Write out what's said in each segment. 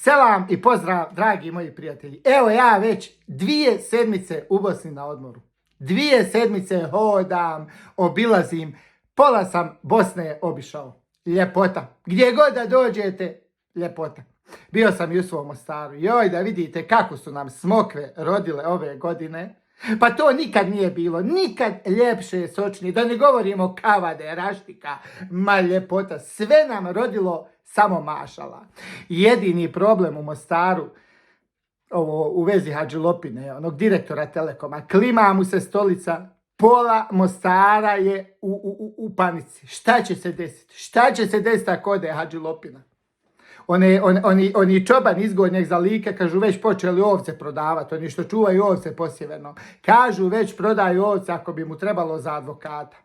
Selam i pozdrav, dragi moji prijatelji. Evo ja već 2 sedmice u Bosni na odmoru. 2 sedmice hodam, obilazim, pola sam Bosne obišao. Ljepota. Gdje god da dođete, ljepota. Bio sam i u svom Mostaru. Joj, da vidite kako su nam smokve rodile ove godine. Pa to nikad nije bilo, nikad ljepše, sočnije, da ne govorimo kavade, raštika, ma ljepota, sve nam rodilo samo mašala. Jedini problem u Mostaru, u vezi Hadžilopine, onog direktora Telekoma, klima mu se stolica, pola Mostara je u panici. Šta će se desiti? Šta će se desiti ako ode Hadžilopina? Oni čobani iz Gornjeg za Like, kažu, već počeli ovce prodavati, oni što čuvaju ovce posjeverno. Kažu, već prodaju ovce ako bi mu trebalo za advokata.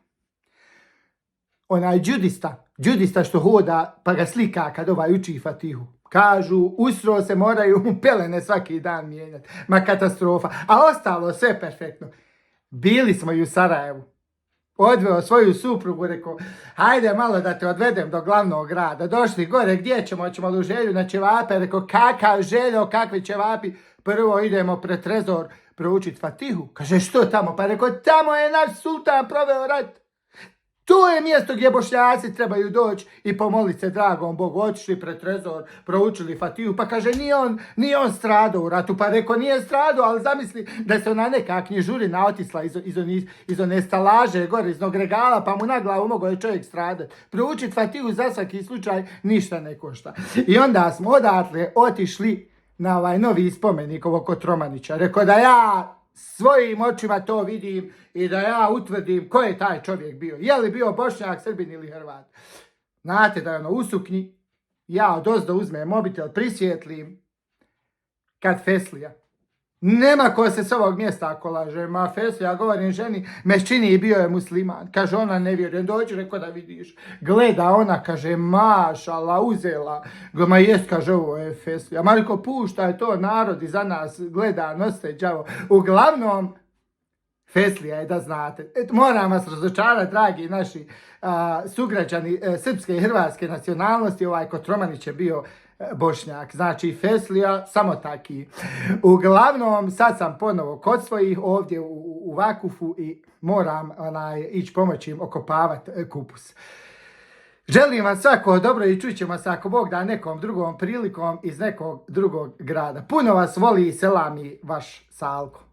Onaj džudista što hoda pa ga slika kad uči Fatihu. Kažu, usro se moraju pelene svaki dan mijenjati. Ma katastrofa. A ostalo sve perfektno. Bili smo i u Sarajevu. Odveo svoju suprugu, rekao, hajde malo da te odvedem do glavnog grada. Došli gore, gdje ćemo? Hoćemo li u Želju na ćevape? Rekao, kakav Željo, kakvi ćevapi? Prvo idemo pred trezor proučiti Fatihu. Kaže, što tamo? Pa rekao, tamo je naš sultan proveo rat. To je mjesto gdje Bošnjaci trebaju doći i pomoliti se dragom Bogu. Otišli pred trezor, proučili Fatihu. Pa kaže, nije on stradao u ratu. Pa rekao, nije stradao, ali zamisli da se ona neka knjižurina otisla iz one stalaže gore, iz onog regala, pa mu na glavu mogao je čovjek stradati. Proučiti Fatihu za svaki slučaj ništa ne košta. I onda smo odatle otišli na ovaj novi spomenik ovog Kotromanića. Rekao da ja svojim očima to vidim i da ja utvrdim ko je taj čovjek bio. Je li bio Bošnjak, Srbin ili Hrvat. Znate da je ono u suknji, ja odozdo uzmem mobitel, prisvijetlim, kad Feslija. Nema ko se s ovog mjesta kolaže. Ma Feslija, govorim ženi, meščini i bio je musliman. Kaže, ona ne vjerujem, dođi, rekao da vidiš. Gleda ona, kaže, mašala, uzela. Ma jest, kaže, ovo je Feslija. Ma rekao, puštaj to, narod iza nas gleda, nosite đavo. Uglavnom, Feslija je, da znate. Moram vas razočarati, dragi naši sugrađani srpske i hrvatske nacionalnosti. Ovaj Kotromanić je bio Bošnjak, znači Feslija, samo taki. Uglavnom, sad sam ponovo kod svojih ovdje u Vakufu i moram ići pomoći im okopavati kupus. Želim vam svako dobro i čućemo se ako Bog da nekom drugom prilikom iz nekog drugog grada. Puno vas voli i selami vaš Salko.